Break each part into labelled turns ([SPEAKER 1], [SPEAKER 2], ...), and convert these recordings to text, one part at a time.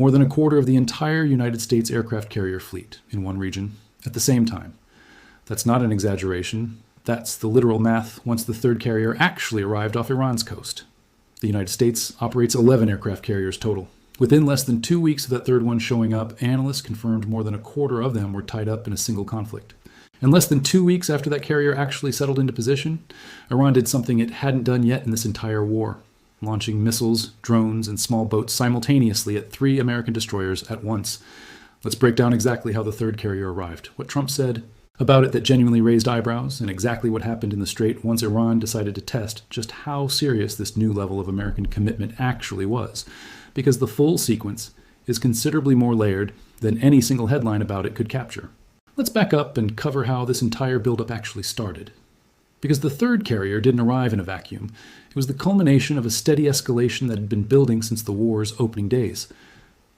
[SPEAKER 1] more than a quarter of the entire United States aircraft carrier fleet in one region at the same time. That's not an exaggeration. That's the literal math once the third carrier actually arrived off Iran's coast. The United States operates 11 aircraft carriers total. Within less than 2 weeks of that third one showing up, analysts confirmed more than a quarter of them were tied up in a single conflict. And less than 2 weeks after that carrier actually settled into position, Iran did something it hadn't done yet in this entire war, launching missiles, drones, and small boats simultaneously at 3 American destroyers at once. Let's break down exactly how the third carrier arrived, what Trump said about it that genuinely raised eyebrows, and exactly what happened in the Strait once Iran decided to test just how serious this new level of American commitment actually was, because the full sequence is considerably more layered than any single headline about it could capture. Let's back up and cover how this entire buildup actually started. Because the third carrier didn't arrive in a vacuum, it was the culmination of a steady escalation that had been building since the war's opening days.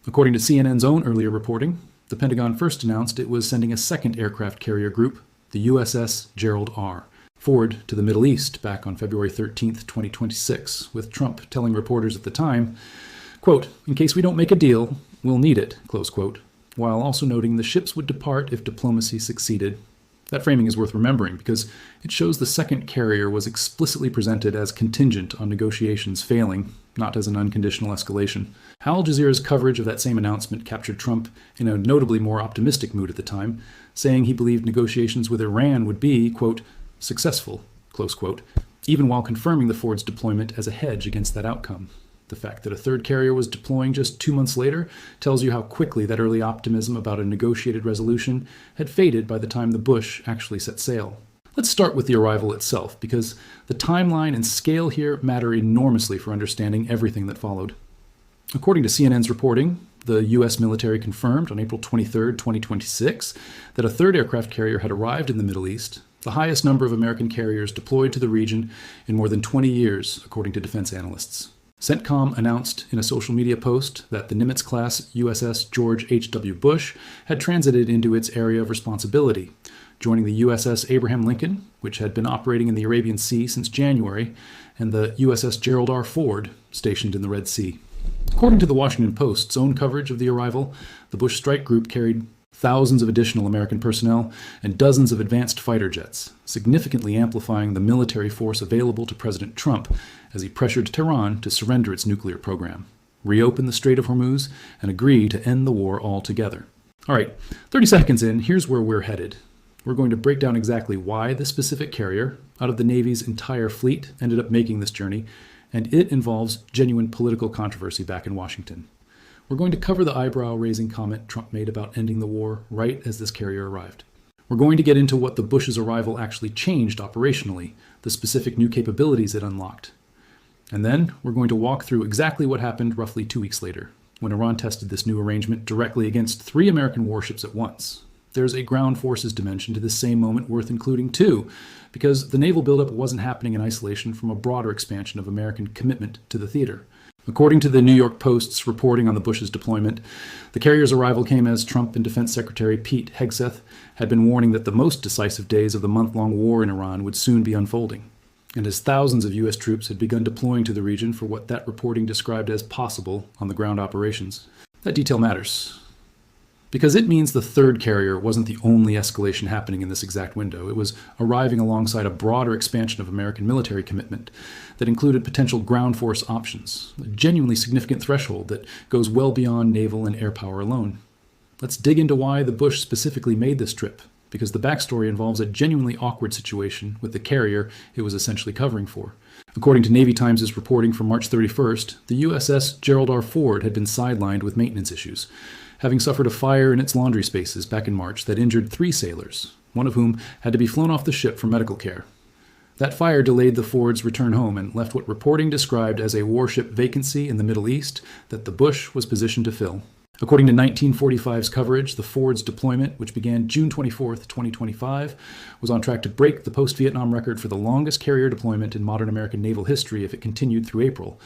[SPEAKER 1] According to CNN's own earlier reporting, the Pentagon first announced it was sending a second aircraft carrier group, the USS Gerald R., forward to the Middle East back on February 13, 2026, with Trump telling reporters at the time, quote, "In case we don't make a deal, we'll need it," close quote, while also noting the ships would depart if diplomacy succeeded. That framing is worth remembering because it shows the second carrier was explicitly presented as contingent on negotiations failing, not as an unconditional escalation. Al Jazeera's coverage of that same announcement captured Trump in a notably more optimistic mood at the time, saying he believed negotiations with Iran would be, quote, "successful," close quote, even while confirming the Ford's deployment as a hedge against that outcome. The fact that a third carrier was deploying just 2 months later tells you how quickly that early optimism about a negotiated resolution had faded by the time the Bush actually set sail. Let's start with the arrival itself, because the timeline and scale here matter enormously for understanding everything that followed. According to CNN's reporting, the U.S. military confirmed on April 23, 2026, that a third aircraft carrier had arrived in the Middle East, the highest number of American carriers deployed to the region in more than 20 years, according to defense analysts. CENTCOM announced in a social media post that the Nimitz-class USS George H.W. Bush had transited into its area of responsibility, joining the USS Abraham Lincoln, which had been operating in the Arabian Sea since January, and the USS Gerald R. Ford, stationed in the Red Sea. According to the Washington Post's own coverage of the arrival, the Bush strike group carried thousands of additional American personnel and dozens of advanced fighter jets, significantly amplifying the military force available to President Trump as he pressured Tehran to surrender its nuclear program, reopen the Strait of Hormuz, and agree to end the war altogether. All right, 30 seconds in, here's where we're headed. We're going to break down exactly why this specific carrier, out of the Navy's entire fleet, ended up making this journey, and it involves genuine political controversy back in Washington. We're going to cover the eyebrow-raising comment Trump made about ending the war right as this carrier arrived. We're going to get into what the Bush's arrival actually changed operationally, the specific new capabilities it unlocked. And then we're going to walk through exactly what happened roughly 2 weeks later, when Iran tested this new arrangement directly against 3 American warships at once. There's a ground forces dimension to this same moment worth including too, because the naval buildup wasn't happening in isolation from a broader expansion of American commitment to the theater. According to the New York Post's reporting on the Bush's deployment, the carrier's arrival came as Trump and Defense Secretary Pete Hegseth had been warning that the most decisive days of the month-long war in Iran would soon be unfolding, and as thousands of U.S. troops had begun deploying to the region for what that reporting described as possible on-the-ground operations. That detail matters, because it means the third carrier wasn't the only escalation happening in this exact window. It was arriving alongside a broader expansion of American military commitment that included potential ground force options, a genuinely significant threshold that goes well beyond naval and air power alone. Let's dig into why the Bush specifically made this trip, because the backstory involves a genuinely awkward situation with the carrier it was essentially covering for. According to Navy Times' reporting from March 31st, the USS Gerald R. Ford had been sidelined with maintenance issues, having suffered a fire in its laundry spaces back in March that injured 3 sailors, one of whom had to be flown off the ship for medical care. That fire delayed the Ford's return home and left what reporting described as a warship vacancy in the Middle East that the Bush was positioned to fill. According to 1945's coverage, the Ford's deployment, which began June 24, 2025, was on track to break the post-Vietnam record for the longest carrier deployment in modern American naval history if it continued through April.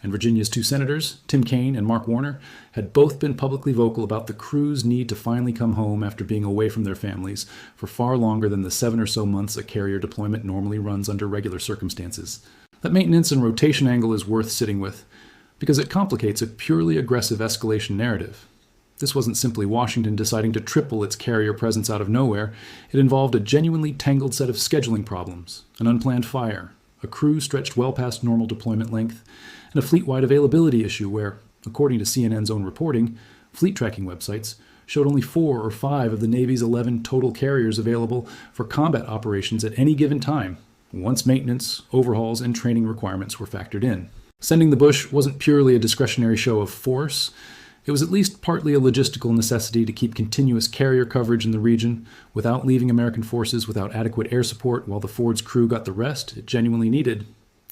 [SPEAKER 1] And Virginia's 2 senators, Tim Kaine and Mark Warner, had both been publicly vocal about the crew's need to finally come home after being away from their families for far longer than the 7 or so months a carrier deployment normally runs under regular circumstances. That maintenance and rotation angle is worth sitting with. because it complicates a purely aggressive escalation narrative. This wasn't simply Washington deciding to triple its carrier presence out of nowhere. It involved a genuinely tangled set of scheduling problems, an unplanned fire, a crew stretched well past normal deployment length, and a fleet-wide availability issue where, according to CNN's own reporting, fleet tracking websites showed only 4 or 5 of the Navy's 11 total carriers available for combat operations at any given time, once maintenance, overhauls, and training requirements were factored in. Sending the Bush wasn't purely a discretionary show of force. It was at least partly a logistical necessity to keep continuous carrier coverage in the region without leaving American forces without adequate air support while the Ford's crew got the rest it genuinely needed.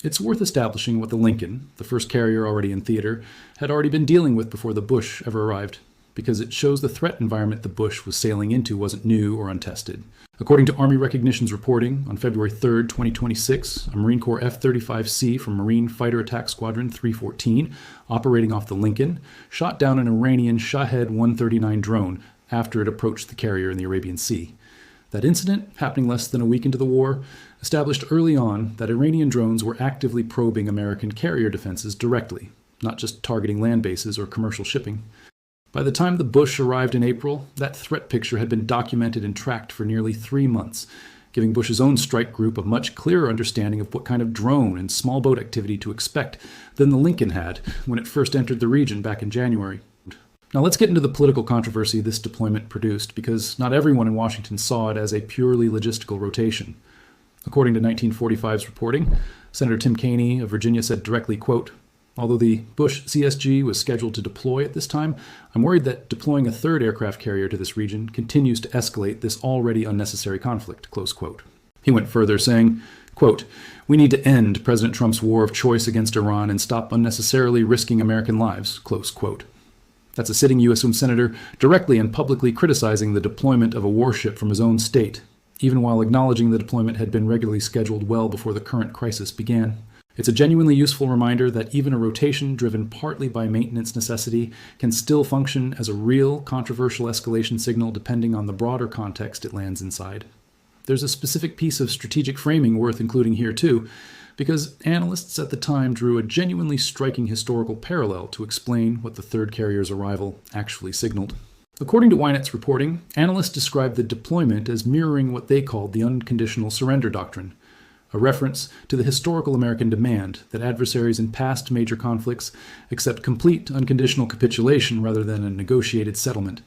[SPEAKER 1] It's worth establishing what the Lincoln, the first carrier already in theater, had already been dealing with before the Bush ever arrived, because it shows the threat environment the Bush was sailing into wasn't new or untested. According to Army Recognition's reporting, on February 3, 2026, a Marine Corps F-35C from Marine Fighter Attack Squadron 314, operating off the Lincoln, shot down an Iranian Shahed 139 drone after it approached the carrier in the Arabian Sea. That incident, happening less than a week into the war, established early on that Iranian drones were actively probing American carrier defenses directly, not just targeting land bases or commercial shipping. By the time the Bush arrived in April, that threat picture had been documented and tracked for nearly 3 months, giving Bush's own strike group a much clearer understanding of what kind of drone and small boat activity to expect than the Lincoln had when it first entered the region back in January. Now let's get into the political controversy this deployment produced, because not everyone in Washington saw it as a purely logistical rotation. According to 1945's reporting, Senator Tim Kaine of Virginia said directly, quote, "Although the Bush CSG was scheduled to deploy at this time, I'm worried that deploying a third aircraft carrier to this region continues to escalate this already unnecessary conflict," close quote. He went further, saying, quote, "We need to end President Trump's war of choice against Iran and stop unnecessarily risking American lives," close quote. That's a sitting U.S. senator directly and publicly criticizing the deployment of a warship from his own state, even while acknowledging the deployment had been regularly scheduled well before the current crisis began. It's a genuinely useful reminder that even a rotation driven partly by maintenance necessity can still function as a real controversial escalation signal depending on the broader context it lands inside. There's a specific piece of strategic framing worth including here too, because analysts at the time drew a genuinely striking historical parallel to explain what the third carrier's arrival actually signaled. According to Wynet's reporting, analysts described the deployment as mirroring what they called the unconditional surrender doctrine, a reference to the historical American demand that adversaries in past major conflicts accept complete unconditional capitulation rather than a negotiated settlement.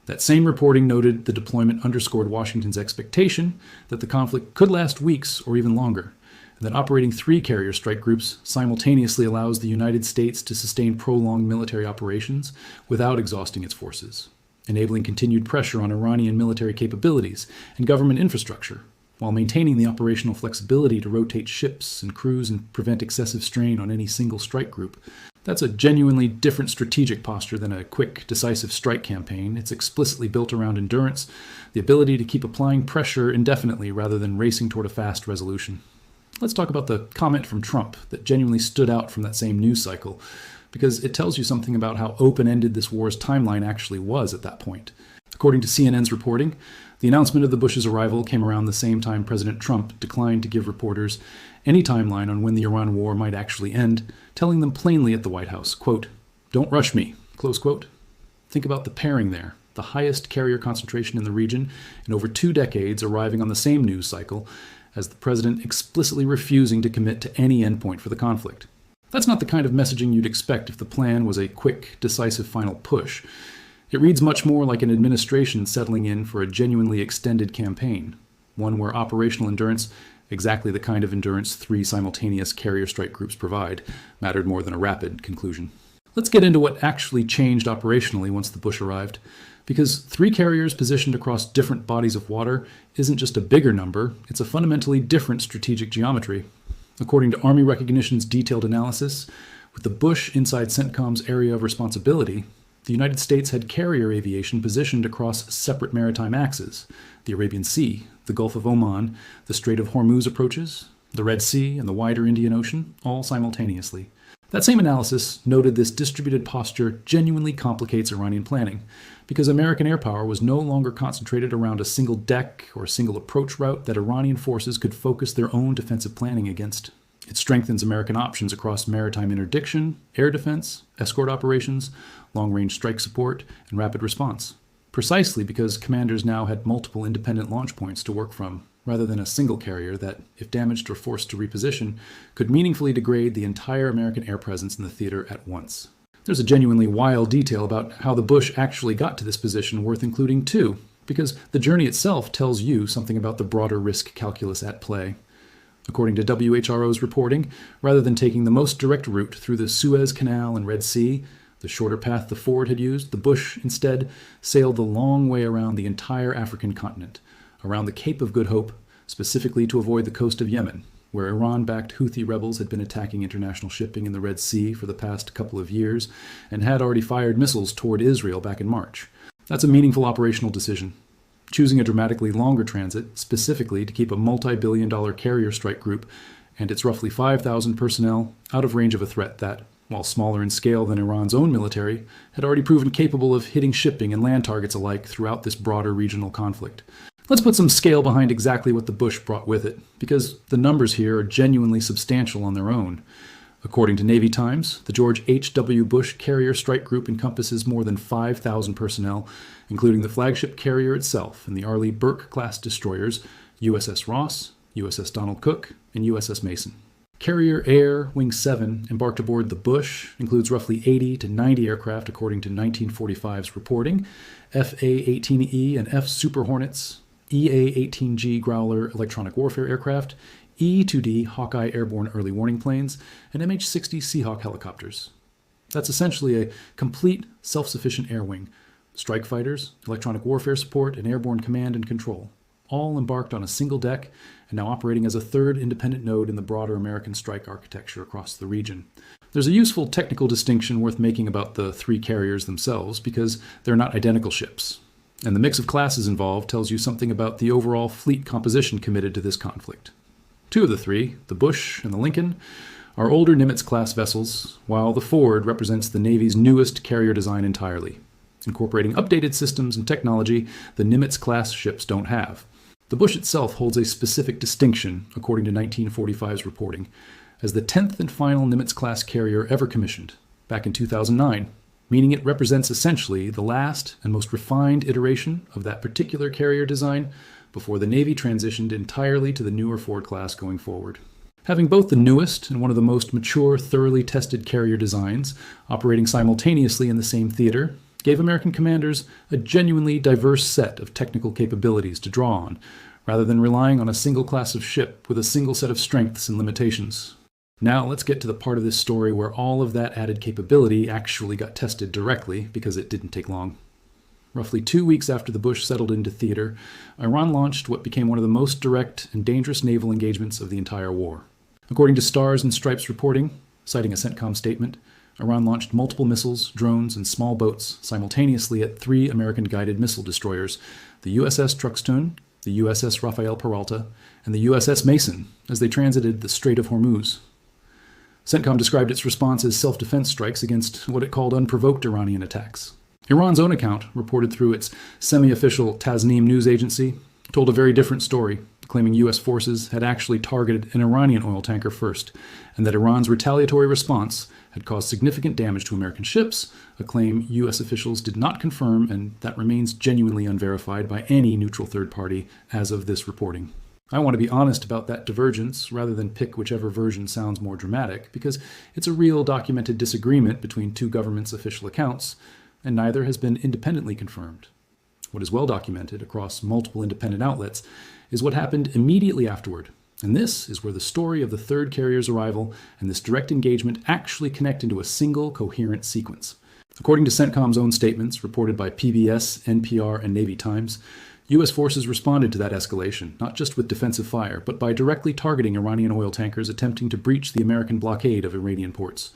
[SPEAKER 1] That same reporting noted the deployment underscored Washington's expectation that the conflict could last weeks or even longer, and that operating 3 carrier strike groups simultaneously allows the United States to sustain prolonged military operations without exhausting its forces, enabling continued pressure on Iranian military capabilities and government infrastructure, while maintaining the operational flexibility to rotate ships and crews and prevent excessive strain on any single strike group. That's a genuinely different strategic posture than a quick, decisive strike campaign. It's explicitly built around endurance, the ability to keep applying pressure indefinitely rather than racing toward a fast resolution. Let's talk about the comment from Trump that genuinely stood out from that same news cycle, because it tells you something about how open-ended this war's timeline actually was at that point. According to CNN's reporting, the announcement of the Bush's arrival came around the same time President Trump declined to give reporters any timeline on when the Iran war might actually end, telling them plainly at the White House, quote, "Don't rush me," close quote. Think about the pairing there, the highest carrier concentration in the region in over 2 decades arriving on the same news cycle as the president explicitly refusing to commit to any endpoint for the conflict. That's not the kind of messaging you'd expect if the plan was a quick, decisive final push. It reads much more like an administration settling in for a genuinely extended campaign, one where operational endurance, exactly the kind of endurance 3 simultaneous carrier strike groups provide, mattered more than a rapid conclusion. Let's get into what actually changed operationally once the Bush arrived, because 3 carriers positioned across different bodies of water isn't just a bigger number, it's a fundamentally different strategic geometry. According to Army Recognition's detailed analysis, with the Bush inside CENTCOM's area of responsibility, the United States had carrier aviation positioned across separate maritime axes: the Arabian Sea, the Gulf of Oman, the Strait of Hormuz approaches, the Red Sea, and the wider Indian Ocean, all simultaneously. That same analysis noted this distributed posture genuinely complicates Iranian planning, because American air power was no longer concentrated around a single deck or single approach route that Iranian forces could focus their own defensive planning against. It strengthens American options across maritime interdiction, air defense, escort operations, long-range strike support, and rapid response, precisely because commanders now had multiple independent launch points to work from, rather than a single carrier that, if damaged or forced to reposition, could meaningfully degrade the entire American air presence in the theater at once. There's a genuinely wild detail about how the Bush actually got to this position worth including too, because the journey itself tells you something about the broader risk calculus at play. According to WHRO's reporting, rather than taking the most direct route through the Suez Canal and Red Sea, the shorter path the Ford had used, the Bush instead sailed the long way around the entire African continent, around the Cape of Good Hope, specifically to avoid the coast of Yemen, where Iran-backed Houthi rebels had been attacking international shipping in the Red Sea for the past couple of years and had already fired missiles toward Israel back in March. That's a meaningful operational decision. Choosing a dramatically longer transit, specifically to keep a multi-billion-dollar carrier strike group and its roughly 5,000 personnel out of range of a threat that, while smaller in scale than Iran's own military, had already proven capable of hitting shipping and land targets alike throughout this broader regional conflict. Let's put some scale behind exactly what the Bush brought with it, because the numbers here are genuinely substantial on their own. According to Navy Times, the George H.W. Bush Carrier Strike Group encompasses more than 5,000 personnel, including the flagship carrier itself and the Arleigh Burke-class destroyers USS Ross, USS Donald Cook, and USS Mason. Carrier Air Wing 7 embarked aboard the Bush includes roughly 80 to 90 aircraft according to 1945's reporting, FA-18E and F Super Hornets, EA-18G Growler electronic warfare aircraft, E-2D Hawkeye airborne early warning planes, and MH-60 Seahawk helicopters. That's essentially a complete self-sufficient air wing, strike fighters, electronic warfare support, and airborne command and control, all embarked on a single deck and now operating as a third independent node in the broader American strike architecture across the region. There's a useful technical distinction worth making about the three carriers themselves because they're not identical ships, and the mix of classes involved tells you something about the overall fleet composition committed to this conflict. Two of the three, the Bush and the Lincoln, are older Nimitz-class vessels, while the Ford represents the Navy's newest carrier design entirely, incorporating updated systems and technology the Nimitz-class ships don't have. The Bush itself holds a specific distinction, according to 1945's reporting, as the 10th and final Nimitz-class carrier ever commissioned, back in 2009, meaning it represents essentially the last and most refined iteration of that particular carrier design before the Navy transitioned entirely to the newer Ford class going forward. Having both the newest and one of the most mature, thoroughly tested carrier designs operating simultaneously in the same theater gave American commanders a genuinely diverse set of technical capabilities to draw on, rather than relying on a single class of ship with a single set of strengths and limitations. Now let's get to the part of this story where all of that added capability actually got tested directly, because it didn't take long. Roughly 2 weeks after the Bush settled into theater, Iran launched what became one of the most direct and dangerous naval engagements of the entire war. According to Stars and Stripes reporting, citing a CENTCOM statement, Iran launched multiple missiles, drones, and small boats simultaneously at 3 American guided missile destroyers, the USS Truxtun, the USS Rafael Peralta, and the USS Mason, as they transited the Strait of Hormuz. CENTCOM described its response as self-defense strikes against what it called unprovoked Iranian attacks. Iran's own account, reported through its semi-official Tasnim news agency, told a very different story, claiming U.S. forces had actually targeted an Iranian oil tanker first, and that Iran's retaliatory response had caused significant damage to American ships, a claim U.S. officials did not confirm and that remains genuinely unverified by any neutral third party as of this reporting. I want to be honest about that divergence rather than pick whichever version sounds more dramatic, because it's a real documented disagreement between two governments' official accounts, and neither has been independently confirmed. What is well documented across multiple independent outlets is what happened immediately afterward, and this is where the story of the third carrier's arrival and this direct engagement actually connect into a single coherent sequence. According to CENTCOM's own statements, reported by PBS, NPR, and Navy Times, U.S. forces responded to that escalation, not just with defensive fire, but by directly targeting Iranian oil tankers attempting to breach the American blockade of Iranian ports.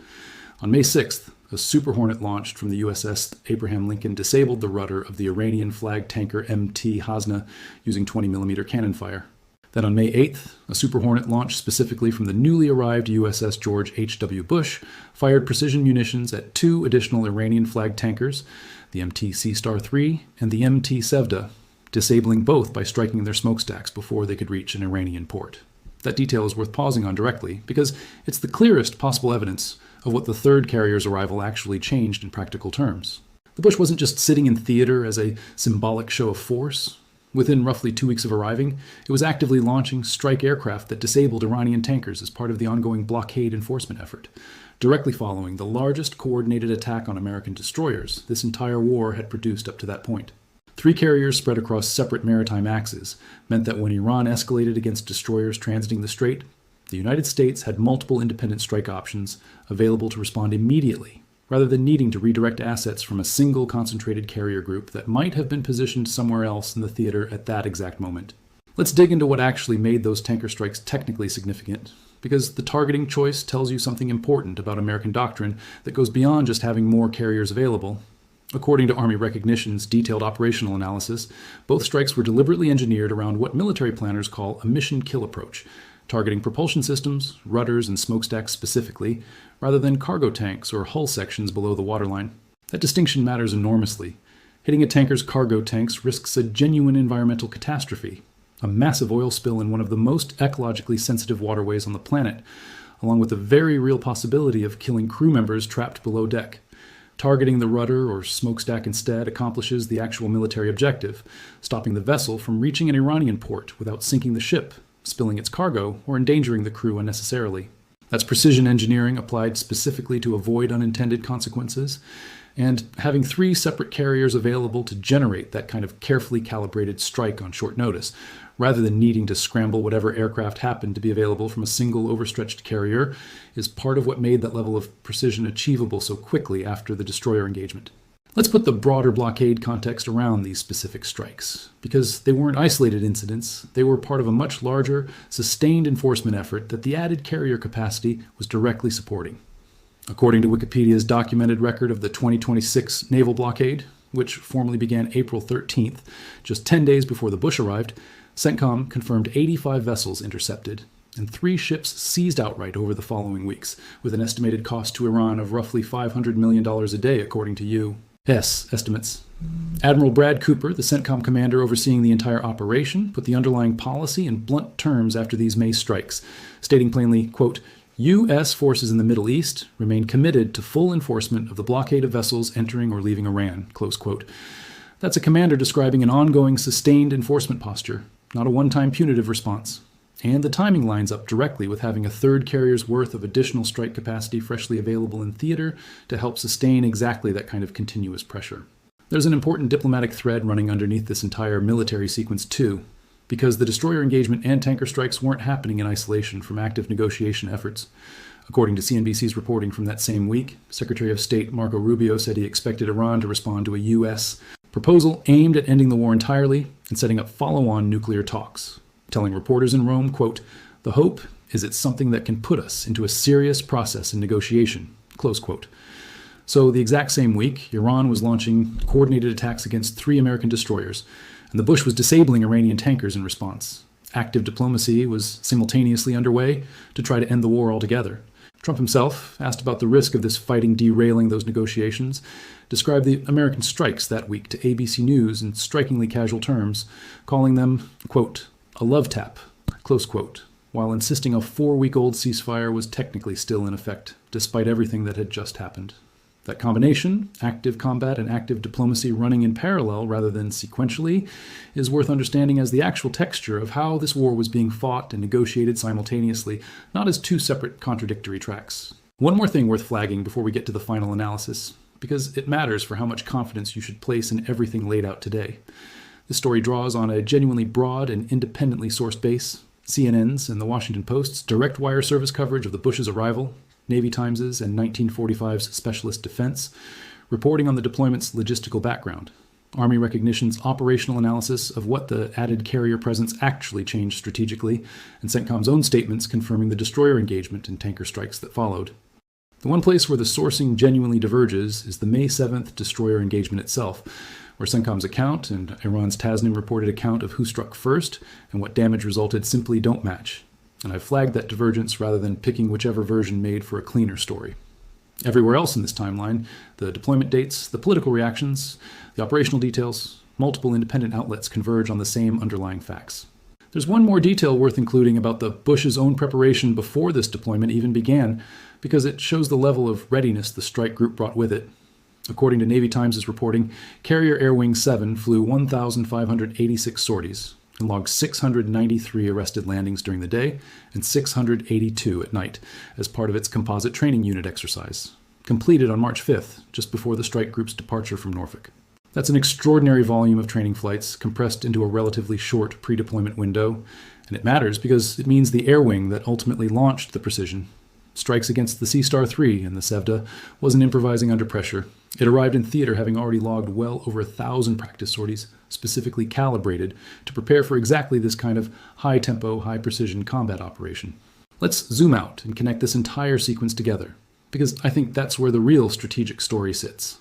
[SPEAKER 1] On May 6th, a Super Hornet launched from the USS Abraham Lincoln disabled the rudder of the Iranian-flagged tanker MT Hasna using 20mm cannon fire. Then on May 8th, a Super Hornet launched specifically from the newly arrived USS George H.W. Bush fired precision munitions at 2 additional Iranian-flagged tankers, the MT Sea Star 3 and the MT Sevda, disabling both by striking their smokestacks before they could reach an Iranian port. That detail is worth pausing on directly, because it's the clearest possible evidence of what the third carrier's arrival actually changed in practical terms. The Bush wasn't just sitting in theater as a symbolic show of force. Within roughly 2 weeks of arriving, it was actively launching strike aircraft that disabled Iranian tankers as part of the ongoing blockade enforcement effort, directly following the largest coordinated attack on American destroyers this entire war had produced up to that point. 3 carriers spread across separate maritime axes meant that when Iran escalated against destroyers transiting the strait, the United States had multiple independent strike options available to respond immediately, rather than needing to redirect assets from a single concentrated carrier group that might have been positioned somewhere else in the theater at that exact moment. Let's dig into what actually made those tanker strikes technically significant, because the targeting choice tells you something important about American doctrine that goes beyond just having more carriers available. According to Army Recognition's detailed operational analysis, both strikes were deliberately engineered around what military planners call a mission kill approach, targeting propulsion systems, rudders, and smokestacks specifically, rather than cargo tanks or hull sections below the waterline. That distinction matters enormously. Hitting a tanker's cargo tanks risks a genuine environmental catastrophe, a massive oil spill in one of the most ecologically sensitive waterways on the planet, along with the very real possibility of killing crew members trapped below deck. Targeting the rudder or smokestack instead accomplishes the actual military objective, stopping the vessel from reaching an Iranian port without sinking the ship, spilling its cargo, or endangering the crew unnecessarily. That's precision engineering applied specifically to avoid unintended consequences, and having 3 separate carriers available to generate that kind of carefully calibrated strike on short notice, rather than needing to scramble whatever aircraft happened to be available from a single overstretched carrier, is part of what made that level of precision achievable so quickly after the destroyer engagement. Let's put the broader blockade context around these specific strikes, because they weren't isolated incidents. They were part of a much larger, sustained enforcement effort that the added carrier capacity was directly supporting. According to Wikipedia's documented record of the 2026 naval blockade, which formally began April 13th, just 10 days before the Bush arrived, CENTCOM confirmed 85 vessels intercepted and 3 ships seized outright over the following weeks, with an estimated cost to Iran of roughly $500 million a day, according to U.S. estimates. Admiral Brad Cooper, the CENTCOM commander overseeing the entire operation, put the underlying policy in blunt terms after these May strikes, stating plainly, quote, U.S. forces in the Middle East remain committed to full enforcement of the blockade of vessels entering or leaving Iran, close quote. That's a commander describing an ongoing, sustained enforcement posture, not a one-time punitive response. And the timing lines up directly with having a third carrier's worth of additional strike capacity freshly available in theater to help sustain exactly that kind of continuous pressure. There's an important diplomatic thread running underneath this entire military sequence too, because the destroyer engagement and tanker strikes weren't happening in isolation from active negotiation efforts. According to CNBC's reporting from that same week, Secretary of State Marco Rubio said he expected Iran to respond to a U.S. proposal aimed at ending the war entirely and setting up follow-on nuclear talks, telling reporters in Rome, quote, the hope is it's something that can put us into a serious process in negotiation, close quote. So the exact same week, Iran was launching coordinated attacks against 3 American destroyers, and the Bush was disabling Iranian tankers in response. Active diplomacy was simultaneously underway to try to end the war altogether. Trump himself, asked about the risk of this fighting derailing those negotiations, described the American strikes that week to ABC News in strikingly casual terms, calling them, quote, a love tap, close quote, while insisting a 4-week-old ceasefire was technically still in effect, despite everything that had just happened. That combination, active combat and active diplomacy running in parallel rather than sequentially, is worth understanding as the actual texture of how this war was being fought and negotiated simultaneously, not as 2 separate contradictory tracks. One more thing worth flagging before we get to the final analysis, because it matters for how much confidence you should place in everything laid out today. This story draws on a genuinely broad and independently sourced base, CNN's and the Washington Post's direct wire service coverage of the Bush's arrival, Navy Times's and 1945's Specialist Defense, reporting on the deployment's logistical background, Army Recognition's operational analysis of what the added carrier presence actually changed strategically, and CENTCOM's own statements confirming the destroyer engagement and tanker strikes that followed. The one place where the sourcing genuinely diverges is the May 7th destroyer engagement itself, where CENTCOM's account and Iran's Tasnim reported account of who struck first and what damage resulted simply don't match. And I've flagged that divergence rather than picking whichever version made for a cleaner story. Everywhere else in this timeline, the deployment dates, the political reactions, the operational details, multiple independent outlets converge on the same underlying facts. There's one more detail worth including about the Bush's own preparation before this deployment even began, because it shows the level of readiness the strike group brought with it. According to Navy Times' reporting, Carrier Air Wing 7 flew 1,586 sorties and logged 693 arrested landings during the day and 682 at night as part of its composite training unit exercise, completed on March 5th, just before the strike group's departure from Norfolk. That's an extraordinary volume of training flights compressed into a relatively short pre-deployment window, and it matters because it means the air wing that ultimately launched the Precision strikes against the Sea Star 3 and the Sevda wasn't improvising under pressure. It arrived in theater having already logged well over 1,000 practice sorties, specifically calibrated to prepare for exactly this kind of high-tempo, high-precision combat operation. Let's zoom out and connect this entire sequence together, because I think that's where the real strategic story sits.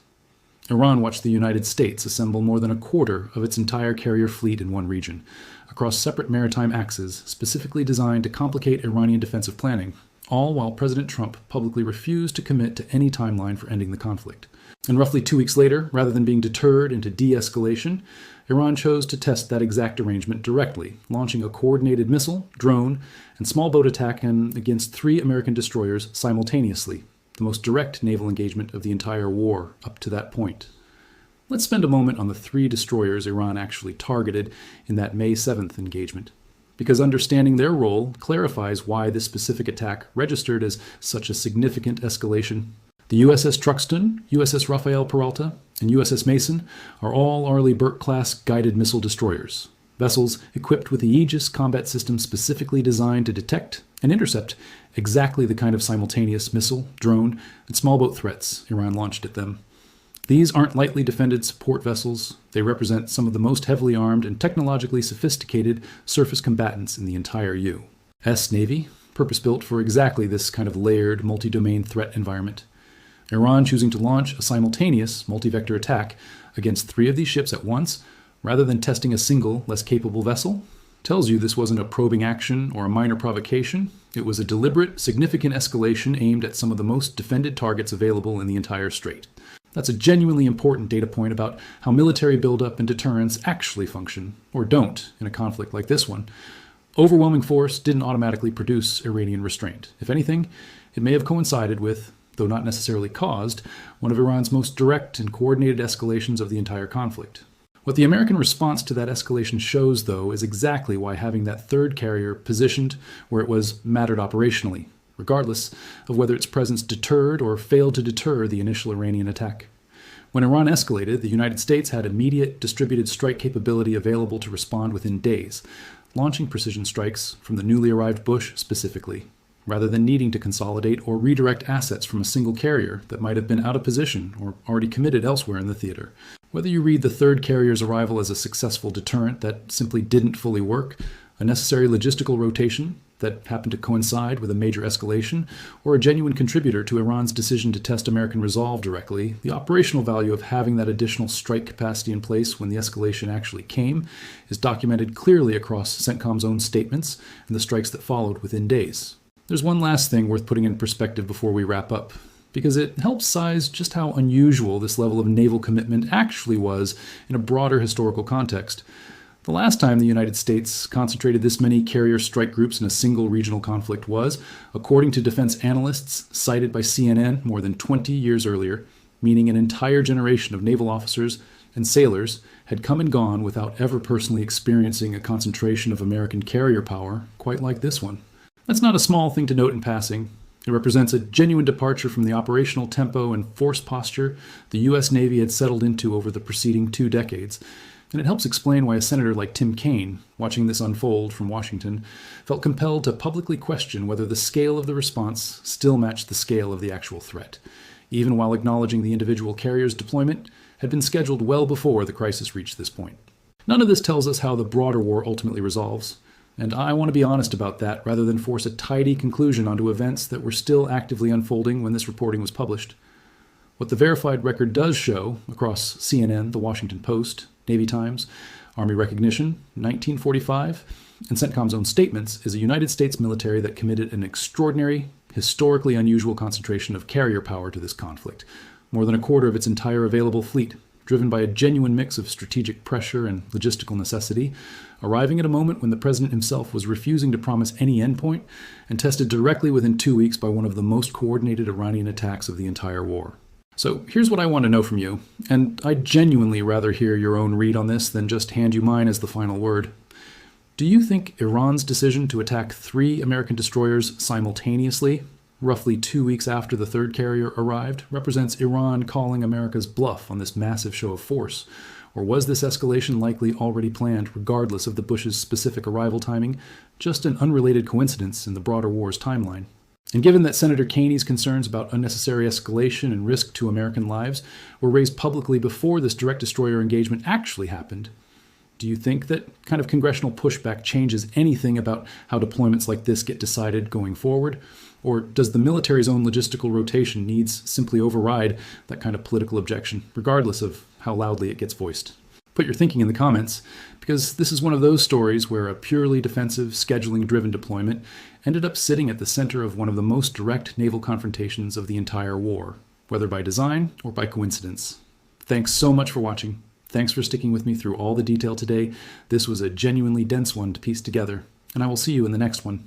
[SPEAKER 1] Iran watched the United States assemble more than a quarter of its entire carrier fleet in one region, across separate maritime axes specifically designed to complicate Iranian defensive planning, all while President Trump publicly refused to commit to any timeline for ending the conflict. And roughly 2 weeks later, rather than being deterred into de-escalation, Iran chose to test that exact arrangement directly, launching a coordinated missile, drone, and small boat attack against 3 American destroyers simultaneously, the most direct naval engagement of the entire war up to that point. Let's spend a moment on the 3 destroyers Iran actually targeted in that May 7th engagement, because understanding their role clarifies why this specific attack registered as such a significant escalation. The USS Truxtun, USS Rafael Peralta, and USS Mason are all Arleigh Burke-class guided missile destroyers, vessels equipped with the Aegis combat system specifically designed to detect and intercept exactly the kind of simultaneous missile, drone, and small boat threats Iran launched at them. These aren't lightly defended support vessels. They represent some of the most heavily armed and technologically sophisticated surface combatants in the entire U.S. Navy, purpose-built for exactly this kind of layered, multi-domain threat environment. Iran choosing to launch a simultaneous multi-vector attack against 3 of these ships at once, rather than testing a single, less capable vessel, tells you this wasn't a probing action or a minor provocation. It was a deliberate, significant escalation aimed at some of the most defended targets available in the entire strait. That's a genuinely important data point about how military buildup and deterrence actually function, or don't, in a conflict like this one. Overwhelming force didn't automatically produce Iranian restraint. If anything, it may have coincided with, though not necessarily caused, one of Iran's most direct and coordinated escalations of the entire conflict. What the American response to that escalation shows, though, is exactly why having that 3rd carrier positioned where it was mattered operationally, regardless of whether its presence deterred or failed to deter the initial Iranian attack. When Iran escalated, the United States had immediate distributed strike capability available to respond within days, launching precision strikes from the newly arrived Bush specifically, rather than needing to consolidate or redirect assets from a single carrier that might have been out of position or already committed elsewhere in the theater. Whether you read the 3rd carrier's arrival as a successful deterrent that simply didn't fully work, a necessary logistical rotation that happened to coincide with a major escalation, or a genuine contributor to Iran's decision to test American resolve directly, the operational value of having that additional strike capacity in place when the escalation actually came is documented clearly across CENTCOM's own statements and the strikes that followed within days. There's one last thing worth putting in perspective before we wrap up, because it helps size just how unusual this level of naval commitment actually was in a broader historical context. The last time the United States concentrated this many carrier strike groups in a single regional conflict was, according to defense analysts cited by CNN more than 20 years earlier, meaning an entire generation of naval officers and sailors had come and gone without ever personally experiencing a concentration of American carrier power quite like this one. That's not a small thing to note in passing. It represents a genuine departure from the operational tempo and force posture the U.S. Navy had settled into over the preceding 2 decades, and it helps explain why a senator like Tim Kaine, watching this unfold from Washington, felt compelled to publicly question whether the scale of the response still matched the scale of the actual threat, even while acknowledging the individual carrier's deployment had been scheduled well before the crisis reached this point. None of this tells us how the broader war ultimately resolves, and I want to be honest about that rather than force a tidy conclusion onto events that were still actively unfolding when this reporting was published. What the verified record does show, across CNN, The Washington Post, Navy Times, Army Recognition, 1945, and CENTCOM's own statements, is a United States military that committed an extraordinary, historically unusual concentration of carrier power to this conflict, more than a quarter of its entire available fleet, driven by a genuine mix of strategic pressure and logistical necessity, arriving at a moment when the president himself was refusing to promise any endpoint, and tested directly within 2 weeks by one of the most coordinated Iranian attacks of the entire war. So here's what I want to know from you, and I'd genuinely rather hear your own read on this than just hand you mine as the final word. Do you think Iran's decision to attack 3 American destroyers simultaneously, roughly 2 weeks after the third carrier arrived, represents Iran calling America's bluff on this massive show of force? Or was this escalation likely already planned, regardless of the Bush's specific arrival timing, just an unrelated coincidence in the broader war's timeline? And given that Senator Kenney's concerns about unnecessary escalation and risk to American lives were raised publicly before this direct destroyer engagement actually happened, do you think that kind of congressional pushback changes anything about how deployments like this get decided going forward? Or does the military's own logistical rotation needs simply override that kind of political objection, regardless of how loudly it gets voiced? Put your thinking in the comments, because this is one of those stories where a purely defensive, scheduling-driven deployment ended up sitting at the center of one of the most direct naval confrontations of the entire war, whether by design or by coincidence. Thanks so much for watching. Thanks for sticking with me through all the detail today. This was a genuinely dense one to piece together, and I will see you in the next one.